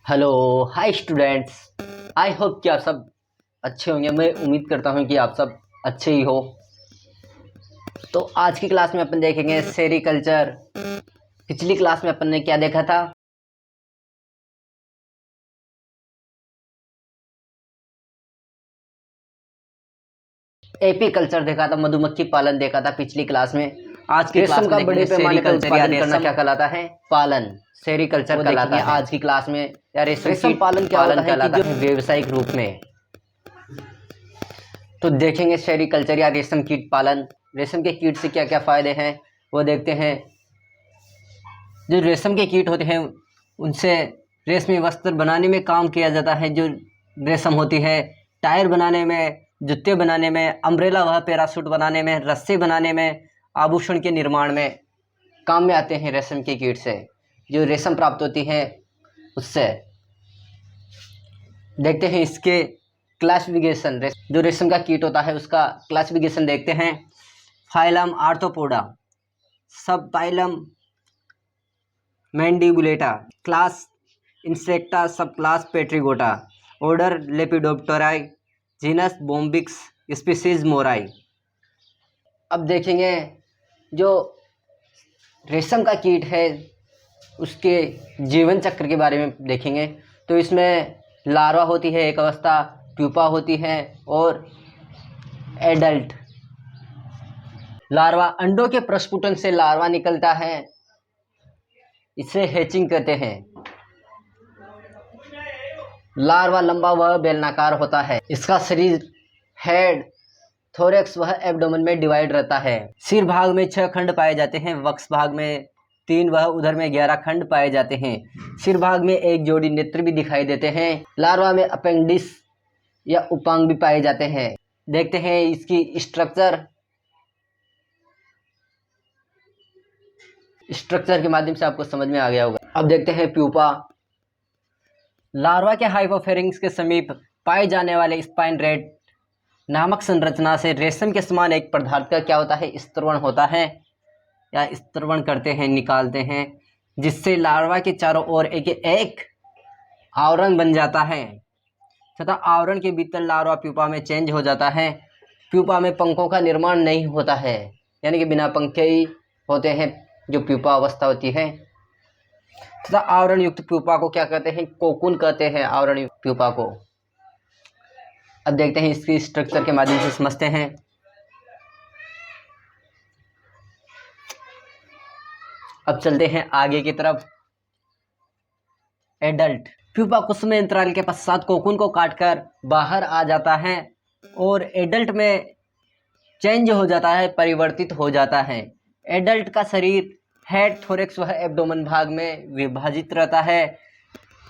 Hello. Hi students. I hope कि आप सब अच्छे होंगे। मैं उम्मीद करता हूं कि आप सब अच्छे ही हो। तो आज की क्लास में अपन देखेंगे सेरीकल्चर। पिछली क्लास में अपन ने क्या देखा था? एपी कल्चर देखा था, मधुमक्खी पालन देखा था पिछली क्लास में। आज की क्लास में बड़े पैमाने पर उत्पादन करना क्या कहलाता है? पालन, सेरीकल्चर कहलाता है आज की क्लास में। या रेशम पालन क्या होता है कि जो व्यावसायिक रूप में। तो देखेंगे सेरीकल्चर या रेशम कीट पालन। रेशम के कीट से क्या क्या फायदे हैं वो देखते हैं। जो रेशम के कीट होते हैं उनसे रेशमी वस्त्र बनाने में काम किया जाता है। जो रेशम होती है टायर बनाने में, जूते बनाने में, अम्ब्रेला व पैराशूट बनाने में, रस्सी बनाने में, आभूषण के निर्माण में काम में आते हैं। रेशम के कीट से जो रेशम प्राप्त होती है उससे देखते हैं इसके क्लासिफिकेशन। जो रेशम का कीट होता है उसका क्लासिफिकेशन देखते हैं। Phylum Arthropoda, sub phylum Mandibulata, class Insecta, sub class Pterygota, order Lepidoptera, genus Bombyx, species mori. अब देखेंगे जो रेशम का कीट है उसके जीवन चक्र के बारे में देखेंगे। तो इसमें लार्वा होती है एक अवस्था, प्यूपा होती है और एडल्ट। लार्वा, अंडों के प्रस्फुटन से लार्वा निकलता है, इसे हैचिंग कहते हैं। लार्वा लंबा व बेलनाकार होता है। इसका शरीर हेड, थोरैक्स व एब्डोमेन में डिवाइड रहता है। सिर भाग में 6 खंड पाए जाते हैं, वक्ष भाग में 3 व उधर में 11 खंड पाए जाते हैं। सिर भाग में एक जोड़ी नेत्र भी दिखाई देते हैं। लार्वा में अपेंडिस या उपांग भी पाए जाते हैं। देखते हैं इसकी स्ट्रक्चर के माध्यम से आपको समझ में आ गया होगा। अब देखते हैं प्यूपा। लार्वा के हाइपोफेरिंक्स के समीप पाए जाने वाले स्पाइन रेट नामक संरचना से रेशम के समान एक पदार्थ का क्या होता है? स्त्रवण होता है या स्त्रवण करते हैं, निकालते हैं, जिससे लार्वा के चारों ओर एक आवरण बन जाता है तथा आवरण के भीतर लार्वा प्यूपा में चेंज हो जाता है। प्यूपा में पंखों का निर्माण नहीं होता है, यानी कि बिना पंखे ही होते हैं जो प्यूपा अवस्था होती है। तथा आवरण युक्त प्यूपा को क्या कहते हैं? कोकून कहते हैं आवरण युक्त प्यूपा को। अब देखते हैं इसकी स्ट्रक्चर के माध्यम से समझते हैं। अब चलते हैं आगे की तरफ। एडल्ट प्यूपा कुछ समय अंतराल के पश्चात कोकून को काटकर बाहर आ जाता है और एडल्ट में चेंज हो जाता है, परिवर्तित हो जाता है। एडल्ट का शरीर हेड, थोरैक्स व एब्डोमेन भाग में विभाजित रहता है।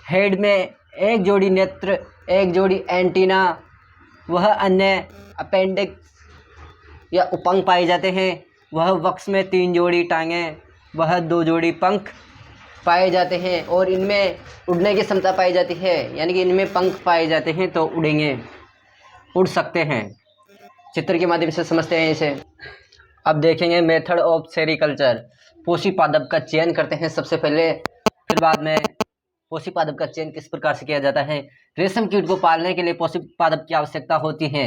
हेड में एक जोड़ी नेत्र, एक जोड़ी एंटीना, वह अन्य अपेंडिक्स या उपांग पाए जाते हैं। वह वक्ष में 3 जोड़ी टांगें, वह 2 जोड़ी पंख पाए जाते हैं और इनमें उड़ने की क्षमता पाई जाती है, यानी कि इनमें पंख पाए जाते हैं तो उड़ेंगे, उड़ सकते हैं। चित्र के माध्यम से समझते हैं इसे। अब देखेंगे मेथड ऑफ सेरीकल्चर। पोषी पादप का चयन करते हैं सबसे पहले, फिर बाद में पोषी पादप का चयन किस प्रकार से किया जाता है। रेशम कीट को पालने के लिए पोषी पादप की आवश्यकता होती है,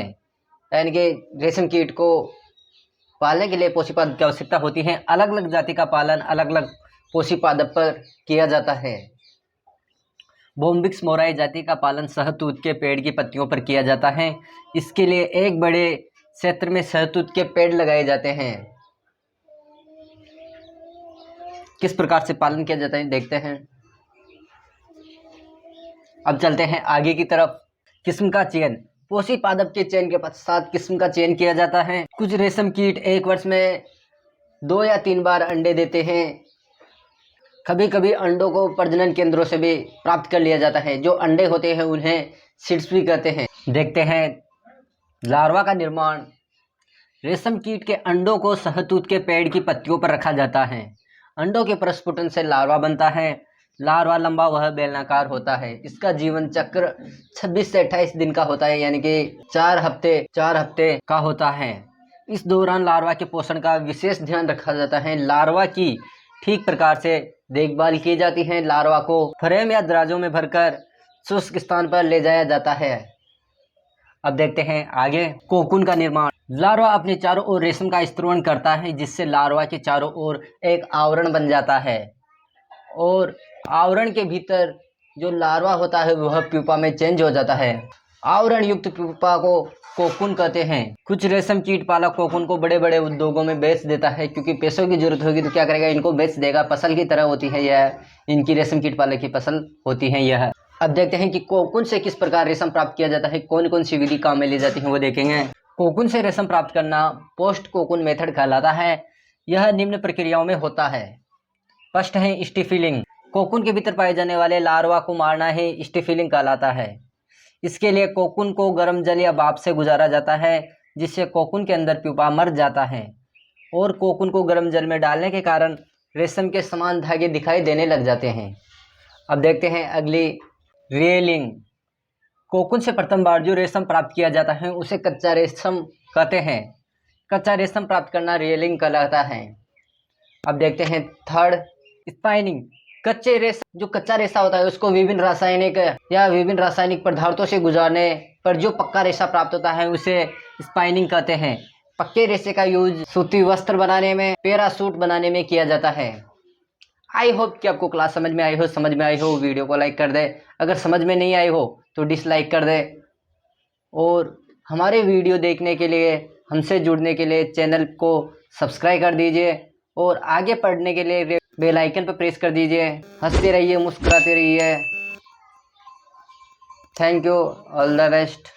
यानी कि रेशम कीट को पालने के लिए पोषी पादप की आवश्यकता होती है। अलग अलग जाति का पालन अलग अलग पोषी पादप पर किया जाता है। बोम्बिक्स मोराई जाति का पालन शहतूत के पेड़ की पत्तियों पर किया जाता है। इसके लिए एक बड़े क्षेत्र में शहतूत के पेड़ लगाए जाते हैं। किस प्रकार से पालन किया जाता है देखते हैं। अब चलते हैं आगे की तरफ। किस्म का चयन। पोषी पादप के चयन के पश्चात किस्म का चयन किया जाता है। कुछ रेशम कीट एक वर्ष में 2 या 3 बार अंडे देते हैं। कभी कभी अंडों को प्रजनन केंद्रों से भी प्राप्त कर लिया जाता है। जो अंडे होते हैं उन्हें सीड्स भी कहते हैं। देखते हैं लार्वा का निर्माण। रेशम कीट के अंडों को शहतूत के पेड़ की पत्तियों पर रखा जाता है। अंडों के प्रस्फुटन से लार्वा बनता है। लार्वा लंबा वह बेलनाकार होता है। इसका जीवन चक्र 26 से 28 दिन का होता है, यानी कि 4 हफ्ते का होता है। इस दौरान लार्वा के पोषण का विशेष ध्यान रखा जाता है। लार्वा की ठीक प्रकार से देखभाल की जाती है। लार्वा को फ्रेम या दराजों में भरकर शुष्क स्थान पर ले जाया जाता है। अब देखते हैं आगे कोकून का निर्माण। लार्वा अपने चारों ओर रेशम का स्तरोण करता है, जिससे लार्वा के चारों ओर एक आवरण बन जाता है और आवरण के भीतर जो लार्वा होता है वह प्यूपा में चेंज हो जाता है। आवरण युक्त प्यूपा को कोकून कहते हैं। कुछ रेशम कीट पालक कोकून को बड़े बड़े उद्योगों में बेच देता है, क्योंकि पैसों की जरूरत होगी तो क्या करेगा, इनको बेच देगा। फसल की तरह होती है यह, इनकी रेशम कीट पालक की फसल होती है यह। अब देखते हैं कि कोकून से किस प्रकार रेशम प्राप्त किया जाता है, कौन कौन सी विधि काम में ली जाती है वो देखेंगे। कोकून से रेशम प्राप्त करना पोस्ट कोकून मेथड कहलाता है। यह निम्न प्रक्रियाओं में होता है। फर्स्ट है स्टिफिलिंग। कोकून के भीतर पाए जाने वाले लार्वा को मारना ही स्टिफिलिंग कहलाता है। इसके लिए कोकून को गर्म जल या भाप से गुजारा जाता है, जिससे कोकून के अंदर प्यूपा मर जाता है और कोकून को गर्म जल में डालने के कारण रेशम के समान धागे दिखाई देने लग जाते हैं। अब देखते हैं अगली रियलिंग। कोकून से प्रथम बार जो रेशम प्राप्त किया जाता है उसे कच्चा रेशम कहते हैं। कच्चा रेशम प्राप्त करना रियलिंग कहलाता है। अब देखते हैं थर्ड स्पाइनिंग। कच्चे रेशम जो कच्चा रेशा होता है उसको विभिन्न रासायनिक पदार्थों से गुजारने पर जो पक्का रेशा प्राप्त होता है उसे स्पाइनिंग कहते हैं। पक्के रेशे का यूज सूती वस्त्र बनाने में, पैरासूट बनाने में किया जाता है। आई होप कि आपको क्लास समझ में आई हो वीडियो को लाइक कर दे। अगर समझ में नहीं आई हो तो डिसलाइक कर दे और हमारे वीडियो देखने के लिए, हमसे जुड़ने के लिए चैनल को सब्सक्राइब कर दीजिए और आगे पढ़ने के लिए बेल आइकन पर प्रेस कर दीजिए। हंसते रहिए, मुस्कुराते रहिए। Thank you, all the best.